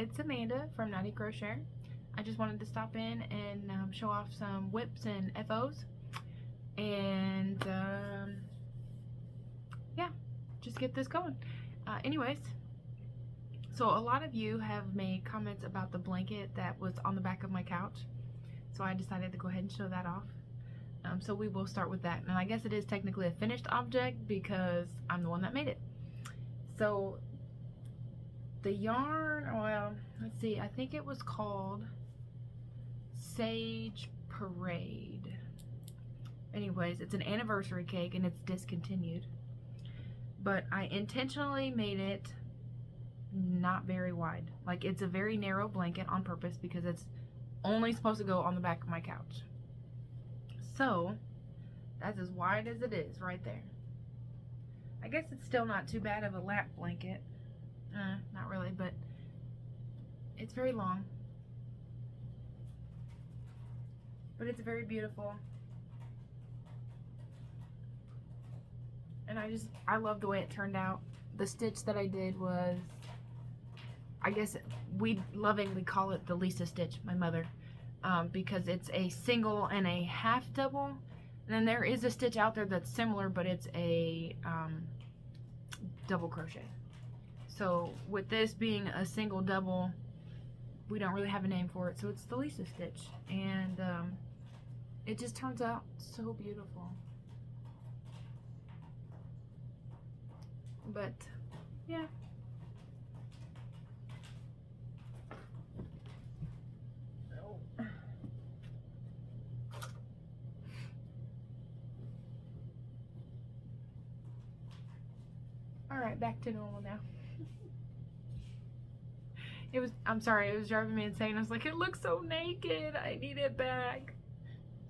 it's Amanda from Naughty Crochet. I just wanted to stop in and show off some whips and FOs, and yeah, just get this going. Anyways, so a lot of you have made comments about the blanket that was on the back of my couch, so I decided to go ahead and show that off. So we will start with that, and I guess it is technically a finished object because I'm the one that made it. So the yarn, well, let's see, I think it was called Sage Parade. Anyways, it's an anniversary cake and it's discontinued, but I intentionally made it not very wide. Like, it's a very narrow blanket on purpose because it's only supposed to go on the back of my couch. So that's as wide as it is right there. I guess it's still not too bad of a lap blanket. Not really, but it's very long. But it's very beautiful. And I love the way it turned out. The stitch that I did was, I guess we lovingly call it the Lisa stitch, my mother, because it's a single and a half double. And then there is a stitch out there that's similar, but it's a double crochet. So with this being a single double, we don't really have a name for it, so it's the Lisa stitch, and it just turns out so beautiful. But yeah, all right, back to normal now. I'm sorry, it was driving me insane. I was like, it looks so naked. I need it back.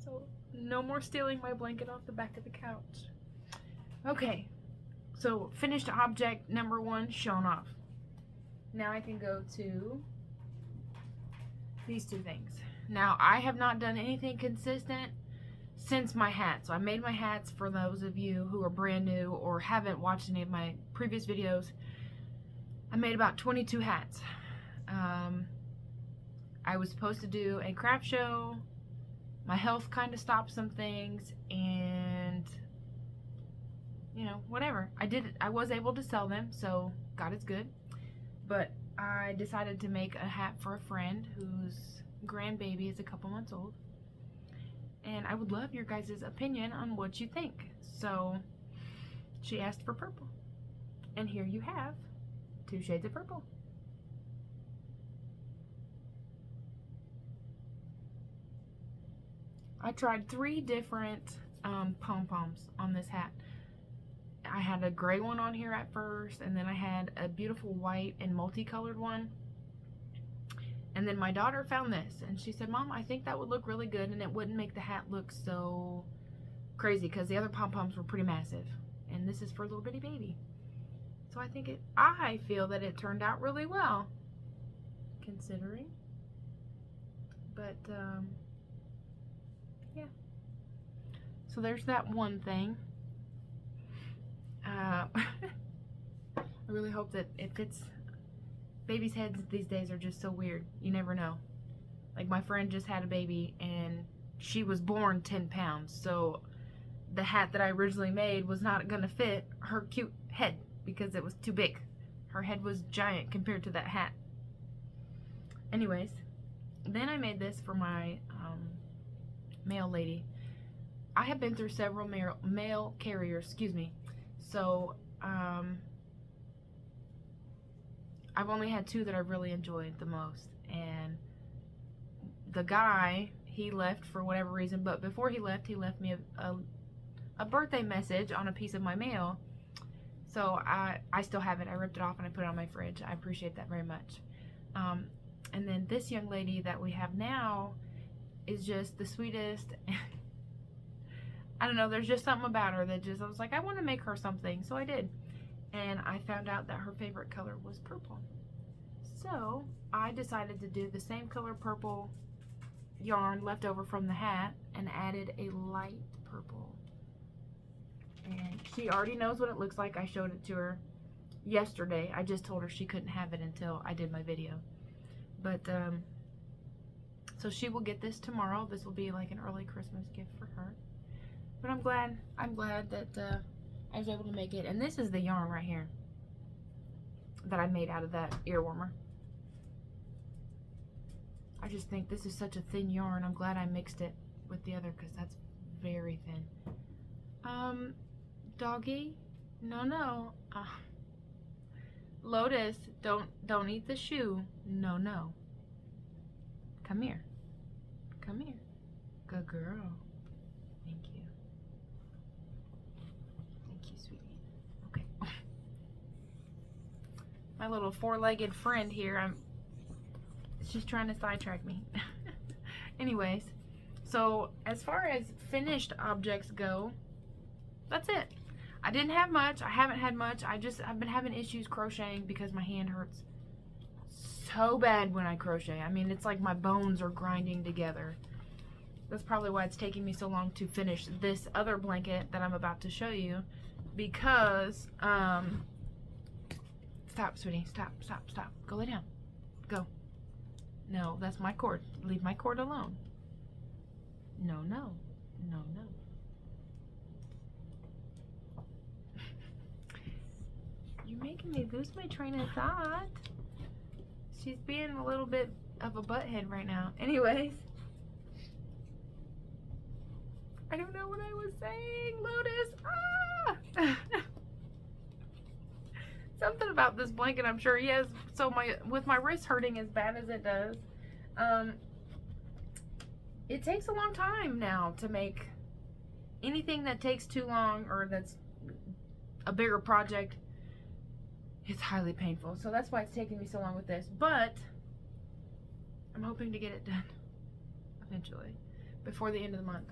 So no more stealing my blanket off the back of the couch. Okay, so finished object number 1 shown off. Now I can go to these two things. Now, I have not done anything consistent since my hat. So I made my hats for those of you who are brand new or haven't watched any of my previous videos. I made about 22 hats. I was supposed to do a craft show. My health kind of stopped some things, and you know, whatever. I was able to sell them, so God is good. But I decided to make a hat for a friend whose grandbaby is a couple months old, and I would love your guys' opinion on what you think. So she asked for purple, and here you have 2 shades of purple. I tried 3 different pom-poms on this hat. I had a gray one on here at first, and then I had a beautiful white and multicolored one. And then my daughter found this, and she said, Mom, I think that would look really good, and it wouldn't make the hat look so crazy, because the other pom-poms were pretty massive. And this is for a little bitty baby. So I feel that it turned out really well, considering. But, yeah. So there's that one thing. I really hope that it fits. Babies' heads these days are just so weird. You never know. Like, my friend just had a baby, and she was born 10 pounds. So the hat that I originally made was not going to fit her cute head because it was too big. Her head was giant compared to that hat. Anyways, then I made this for my mail lady. I have been through several mail carriers, excuse me. So I've only had 2 that I've really enjoyed the most, and the guy, he left for whatever reason, but before he left me a birthday message on a piece of my mail. So I still have it. I ripped it off and I put it on my fridge. I appreciate that very much. And then this young lady that we have now is just the sweetest. I don't know, there's just something about her that I was like, I want to make her something, so I did. And I found out that her favorite color was purple. So I decided to do the same color purple yarn left over from the hat and added a light purple. And she already knows what it looks like. I showed it to her yesterday. I just told her she couldn't have it until I did my video. But so she will get this tomorrow. This will be like an early Christmas gift for her. But I'm glad that I was able to make it. And this is the yarn right here that I made out of that ear warmer. I just think this is such a thin yarn. I'm glad I mixed it with the other because that's very thin. Doggy, no. Lotus, don't eat the shoe. No. Come here. Good girl. Thank you, sweetie. Okay. My little four-legged friend here, she's trying to sidetrack me. Anyways, so as far as finished objects go, that's it. I didn't have much. I haven't had much. I've been having issues crocheting because my hand hurts so bad when I crochet. I mean, it's like my bones are grinding together. That's probably why it's taking me so long to finish this other blanket that I'm about to show you, because stop, sweetie. Stop. Go lay down. Go. No, that's my cord. Leave my cord alone. No. You're making me lose my train of thought. She's being a little bit of a butthead right now. Anyways. I don't know what I was saying, Lotus. Something about this blanket, I'm sure. Yes, so with my wrist hurting as bad as it does, it takes a long time now to make anything that takes too long or that's a bigger project. It's highly painful. So that's why it's taking me so long with this. But I'm hoping to get it done eventually, before the end of the month.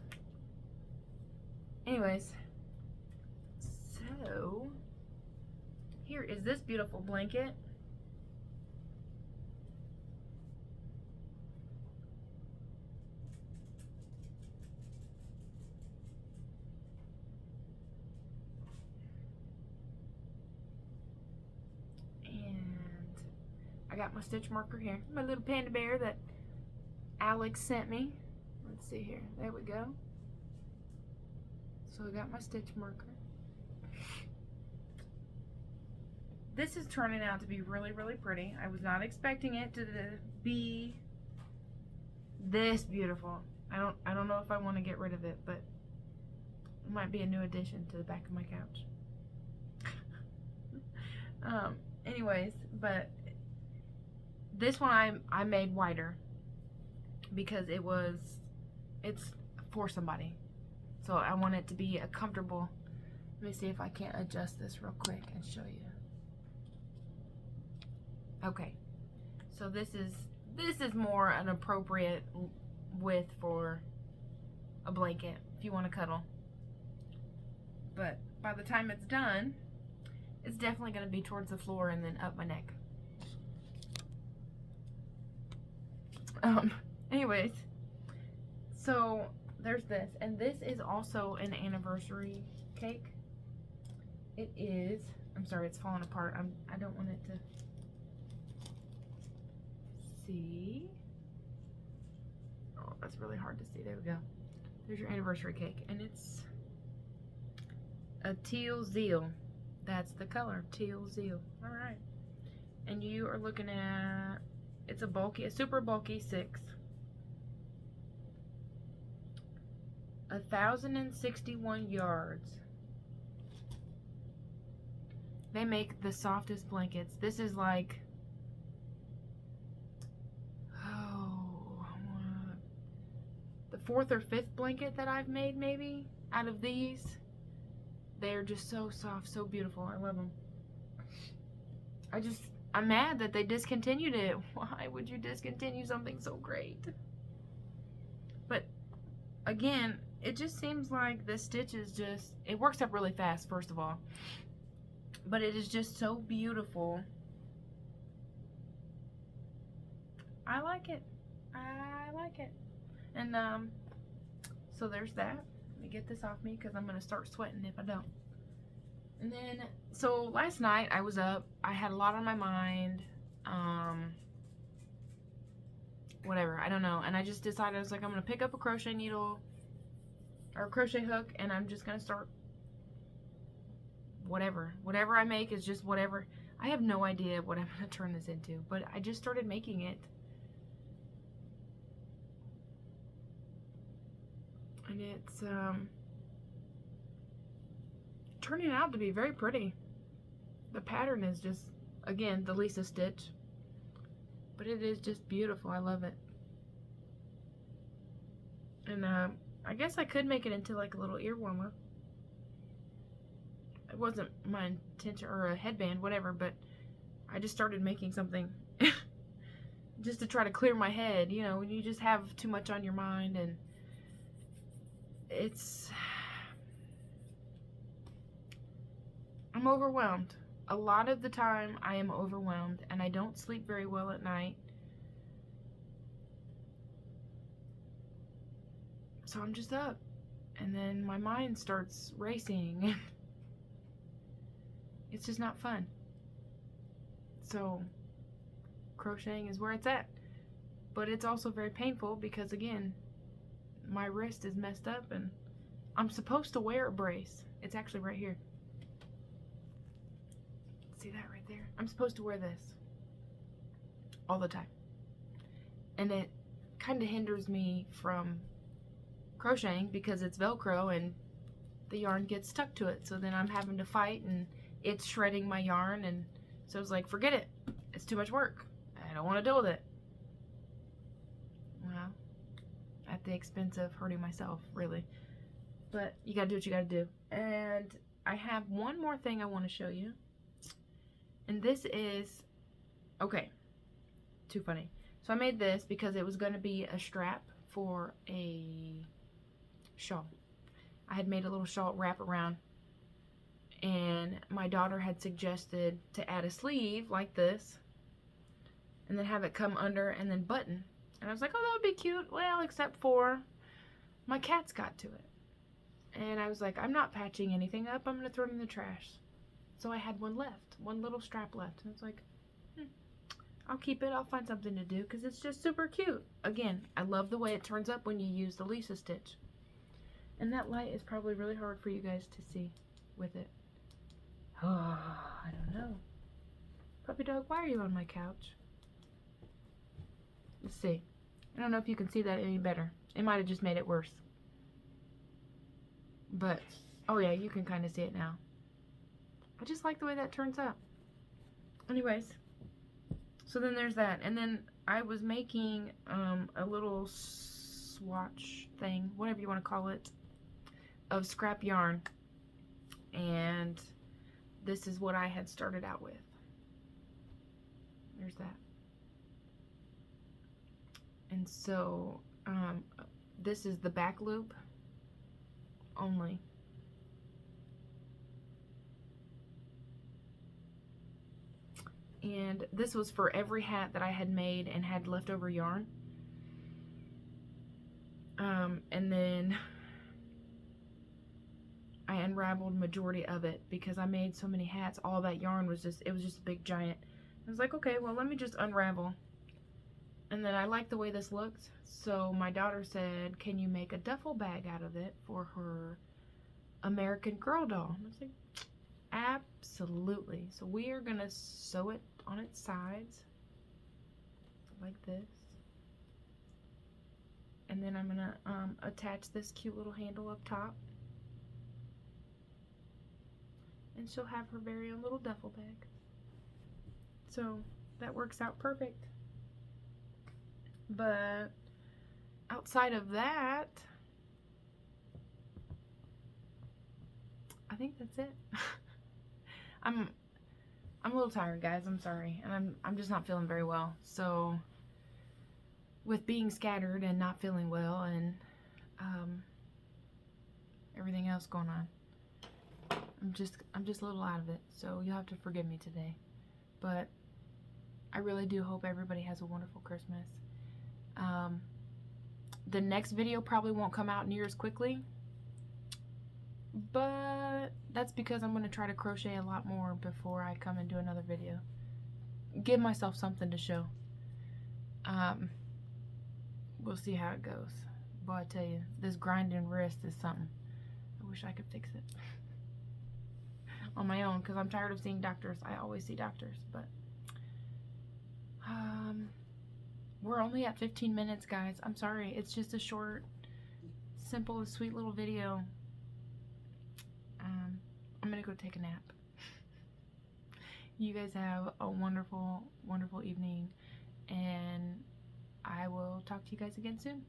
Anyways, so here is this beautiful blanket. I got my stitch marker here. My little panda bear that Alex sent me. Let's see here. There we go. So I got my stitch marker. This is turning out to be really, really pretty. I was not expecting it to be this beautiful. I don't know if I want to get rid of it, but it might be a new addition to the back of my couch. Anyways, but this one I made wider because it's for somebody. So I want it to be a comfortable. Let me see if I can't adjust this real quick and show you. Okay. So this is more an appropriate width for a blanket if you want to cuddle. But by the time it's done, it's definitely going to be towards the floor and then up my neck. Anyways, so there's this, and this is also an anniversary cake. It is, I'm sorry, it's falling apart. I don't want it to see. Oh, that's really hard to see. There we go. There's your anniversary cake, and it's a teal zeal. That's the color, teal zeal. All right, and you are looking at, it's a super bulky 6. 1,061 yards. They make the softest blankets. This is like, the 4th or 5th blanket that I've made, maybe, out of these. They're just so soft, so beautiful. I love them. I'm mad that they discontinued it. Why would you discontinue something so great? But again, it just seems like the stitch is just, it works up really fast, first of all. But it is just so beautiful. I like it. I like it. And so there's that. Let me get this off me because I'm going to start sweating if I don't. And then, so last night I was up. I had a lot on my mind. whatever, I don't know. And I just decided, I was like, I'm gonna pick up a crochet needle or a crochet hook, and I'm just gonna start whatever I make is just whatever. I have no idea what I'm gonna turn this into, but I just started making it, and it's turning out to be very pretty. The pattern is just, again, the Lisa stitch, but it is just beautiful. I love it. And I guess I could make it into like a little ear warmer. It wasn't my intention, or a headband, whatever, but I just started making something just to try to clear my head, you know, when you just have too much on your mind. And I'm overwhelmed. A lot of the time I am overwhelmed, and I don't sleep very well at night. So I'm just up, and then my mind starts racing. It's just not fun. So crocheting is where it's at. But it's also very painful because, again, my wrist is messed up, and I'm supposed to wear a brace. It's actually right here. See that right there? I'm supposed to wear this all the time. And it kind of hinders me from crocheting because it's Velcro and the yarn gets stuck to it. So then I'm having to fight, and it's shredding my yarn. And so I was like, forget it. It's too much work. I don't want to deal with it. Well, at the expense of hurting myself, really. But you gotta do what you gotta do. And I have one more thing I want to show you. And this is, okay, too funny. So I made this because it was going to be a strap for a shawl. I had made a little shawl wrap around, and my daughter had suggested to add a sleeve like this, and then have it come under and then button. And I was like, oh, that would be cute. Well, except for my cats got to it. And I was like, I'm not patching anything up. I'm going to throw it in the trash. So I had one left, one little strap left. And I was like, I'll keep it. I'll find something to do because it's just super cute. Again, I love the way it turns up when you use the Lisa stitch. And that light is probably really hard for you guys to see with it. Oh, I don't know. Puppy dog, why are you on my couch? Let's see. I don't know if you can see that any better. It might have just made it worse. But, oh yeah, you can kind of see it now. I just like the way that turns out. Anyways, so then there's that. And then I was making a little swatch thing, whatever you want to call it, of scrap yarn. And this is what I had started out with. There's that. And so this is the back loop only. And this was for every hat that I had made and had leftover yarn. And then I unraveled majority of it because I made so many hats. All that yarn was just, it was just a big giant. I was like, okay, well, let me just unravel. And then I liked the way this looked. So my daughter said, can you make a duffel bag out of it for her American Girl doll? And I was like, absolutely. So we are gonna sew it on its sides like this, and then I'm gonna attach this cute little handle up top, and she'll have her very own little duffel bag. So that works out perfect. But outside of that, I think that's it. I'm a little tired, guys. I'm sorry. And I'm just not feeling very well. So with being scattered and not feeling well and everything else going on, I'm just a little out of it. So you'll have to forgive me today. But I really do hope everybody has a wonderful Christmas. The next video probably won't come out near as quickly, but that's because I'm going to try to crochet a lot more before I come and do another video. Give myself something to show. we'll see how it goes. But I tell you, this grinding wrist is something. I wish I could fix it on my own, because I'm tired of seeing doctors. I always see doctors, but we're only at 15 minutes, guys. I'm sorry. It's just a short, simple, sweet little video. I'm gonna go take a nap. You guys have a wonderful, wonderful evening, and I will talk to you guys again soon.